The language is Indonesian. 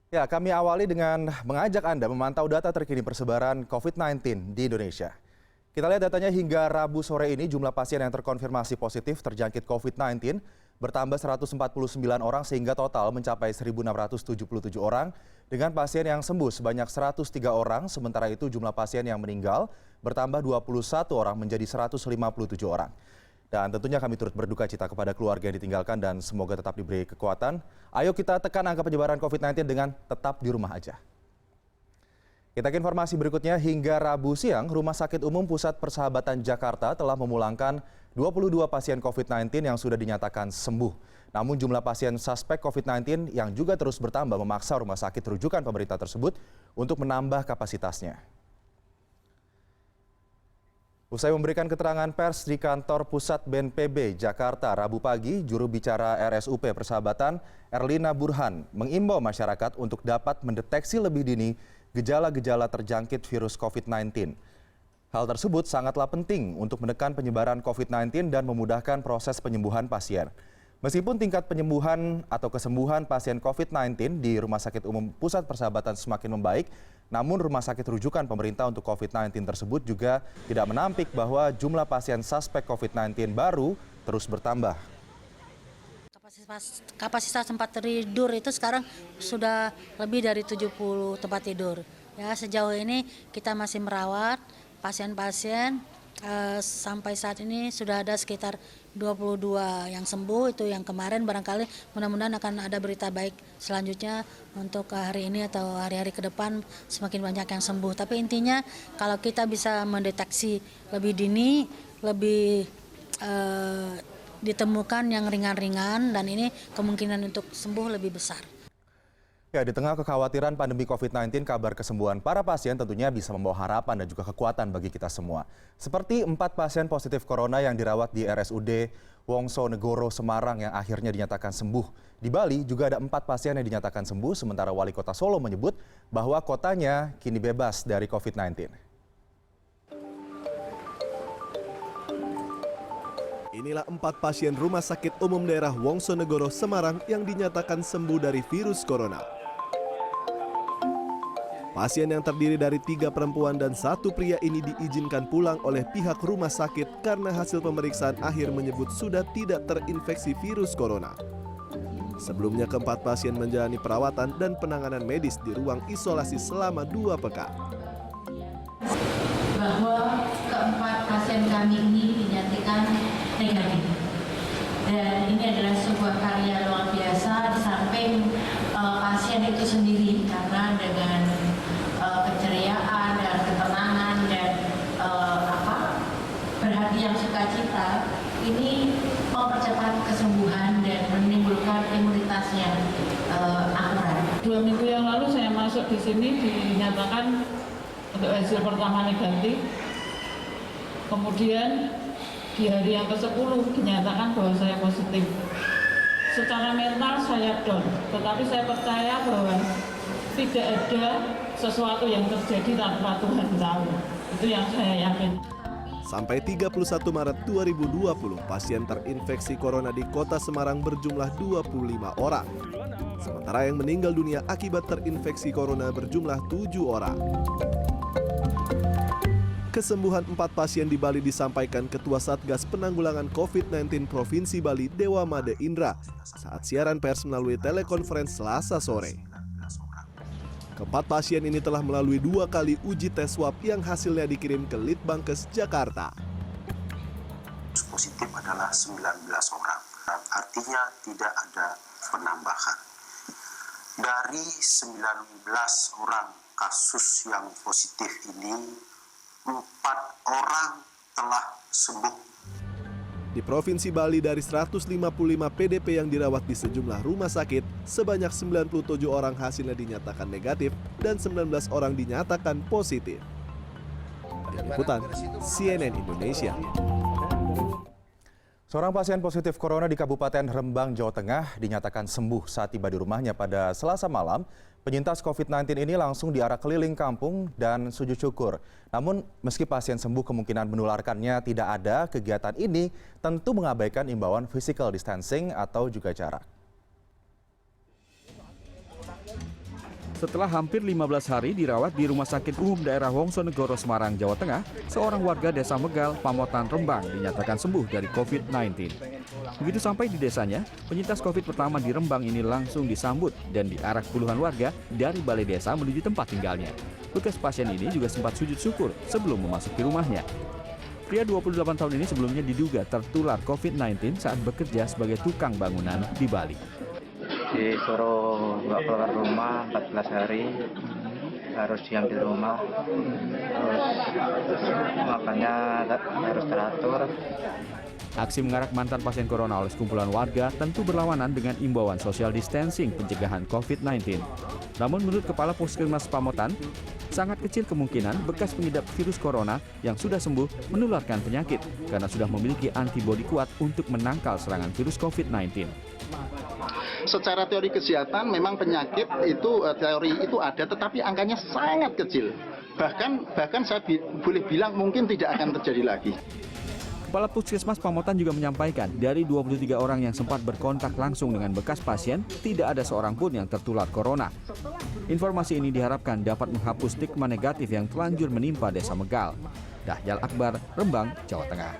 Ya, kami awali dengan mengajak Anda memantau data terkini persebaran COVID-19 di Indonesia. Kita lihat datanya hingga Rabu sore ini jumlah pasien yang terkonfirmasi positif terjangkit COVID-19 bertambah 149 orang sehingga total mencapai 1.677 orang dengan pasien yang sembuh sebanyak 103 orang, sementara itu jumlah pasien yang meninggal bertambah 21 orang menjadi 157 orang. Dan tentunya kami turut berduka cita kepada keluarga yang ditinggalkan dan semoga tetap diberi kekuatan. Ayo kita tekan angka penyebaran COVID-19 dengan tetap di rumah aja. Kita ke informasi berikutnya, hingga Rabu siang, Rumah Sakit Umum Pusat Persahabatan Jakarta telah memulangkan 22 pasien COVID-19 yang sudah dinyatakan sembuh. Namun jumlah pasien suspek COVID-19 yang juga terus bertambah memaksa rumah sakit rujukan pemerintah tersebut untuk menambah kapasitasnya. Usai memberikan keterangan pers di kantor pusat BNPB Jakarta Rabu pagi, juru bicara RSUP Persahabatan Erlina Burhan mengimbau masyarakat untuk dapat mendeteksi lebih dini gejala-gejala terjangkit virus COVID-19. Hal tersebut sangatlah penting untuk menekan penyebaran COVID-19 dan memudahkan proses penyembuhan pasien. Meskipun tingkat penyembuhan atau kesembuhan pasien COVID-19 di Rumah Sakit Umum Pusat Persahabatan semakin membaik, namun rumah sakit rujukan pemerintah untuk COVID-19 tersebut juga tidak menampik bahwa jumlah pasien suspek COVID-19 baru terus bertambah. Kapasitas tempat tidur itu sekarang sudah lebih dari 70 tempat tidur. Ya, sejauh ini kita masih merawat pasien-pasien. Sampai saat ini sudah ada sekitar 22 yang sembuh, itu yang kemarin. Barangkali mudah-mudahan akan ada berita baik selanjutnya untuk hari ini atau hari-hari ke depan semakin banyak yang sembuh. Tapi intinya kalau kita bisa mendeteksi lebih dini, lebih ditemukan yang ringan-ringan, dan ini kemungkinan untuk sembuh lebih besar. Ya, di tengah kekhawatiran pandemi COVID-19, kabar kesembuhan para pasien tentunya bisa membawa harapan dan juga kekuatan bagi kita semua. Seperti 4 pasien positif corona yang dirawat di RSUD Wongsonegoro Semarang yang akhirnya dinyatakan sembuh. Di Bali juga ada 4 pasien yang dinyatakan sembuh, sementara Wali Kota Solo menyebut bahwa kotanya kini bebas dari COVID-19. Inilah 4 pasien Rumah Sakit Umum Daerah Wongsonegoro Semarang yang dinyatakan sembuh dari virus corona. Pasien yang terdiri dari 3 perempuan dan 1 pria ini diizinkan pulang oleh pihak rumah sakit karena hasil pemeriksaan akhir menyebut sudah tidak terinfeksi virus corona. Sebelumnya keempat pasien menjalani perawatan dan penanganan medis di ruang isolasi selama 2 pekan. Bahwa keempat pasien kami ini dinyatakan negatif. Dan ini adalah sebuah karya luar biasa di samping pasien itu sendiri, karena dengan keceriaan dan ketenangan dan berhati yang sukacita ini mempercepat kesembuhan dan menimbulkan imunitas yang akurat. 2 minggu yang lalu saya masuk di sini dinyatakan untuk hasil pertama negatif. Kemudian di hari yang ke-10 dinyatakan bahwa saya positif. Secara mental saya down, tetapi saya percaya bahwa tidak ada sesuatu yang terjadi tanpa Tuhan tahu. Itu yang saya yakin. Sampai 31 Maret 2020, pasien terinfeksi corona di Kota Semarang berjumlah 25 orang. Sementara yang meninggal dunia akibat terinfeksi corona berjumlah 7 orang. Kesembuhan 4 pasien di Bali disampaikan Ketua Satgas Penanggulangan COVID-19 Provinsi Bali, Dewa Made Indra, saat siaran pers melalui telekonferensi Selasa sore. Keempat pasien ini telah melalui 2 kali uji tes swab yang hasilnya dikirim ke Litbangkes Jakarta. Positif adalah 19 orang, artinya tidak ada penambahan. Dari 19 orang kasus yang positif ini, 4 orang telah sembuh. Di Provinsi Bali dari 155 PDP yang dirawat di sejumlah rumah sakit, sebanyak 97 orang hasilnya dinyatakan negatif dan 19 orang dinyatakan positif. Tim Liputan CNN Indonesia. Seorang pasien positif corona di Kabupaten Rembang, Jawa Tengah dinyatakan sembuh saat tiba di rumahnya pada Selasa malam. Penyintas COVID-19 ini langsung diarak keliling kampung dan sujud syukur. Namun meski pasien sembuh kemungkinan menularkannya tidak ada, kegiatan ini tentu mengabaikan imbauan physical distancing atau juga jarak. Setelah hampir 15 hari dirawat di Rumah Sakit Umum Daerah Wongsonegoro, Semarang, Jawa Tengah, seorang warga Desa Megal, Pamotan, Rembang dinyatakan sembuh dari COVID-19. Begitu sampai di desanya, penyintas COVID pertama di Rembang ini langsung disambut dan diarak puluhan warga dari balai desa menuju tempat tinggalnya. Bekas pasien ini juga sempat sujud syukur sebelum memasuki rumahnya. Pria 28 tahun ini sebelumnya diduga tertular COVID-19 saat bekerja sebagai tukang bangunan di Bali. Disuruh nggak keluar rumah 14 hari, harus diam di rumah, terus makannya harus teratur. Aksi mengarak mantan pasien corona oleh sekumpulan warga tentu berlawanan dengan imbauan social distancing pencegahan COVID-19. Namun menurut Kepala Puskesmas Pamotan, sangat kecil kemungkinan bekas pengidap virus corona yang sudah sembuh menularkan penyakit karena sudah memiliki antibodi kuat untuk menangkal serangan virus COVID-19. Secara teori kesehatan memang penyakit itu teori itu ada, tetapi angkanya sangat kecil. Bahkan saya boleh bilang mungkin tidak akan terjadi lagi. Kepala Puskesmas Pamotan juga menyampaikan dari 23 orang yang sempat berkontak langsung dengan bekas pasien, tidak ada seorang pun yang tertular corona. Informasi ini diharapkan dapat menghapus stigma negatif yang telanjur menimpa Desa Megal. Dahyal Akbar, Rembang, Jawa Tengah.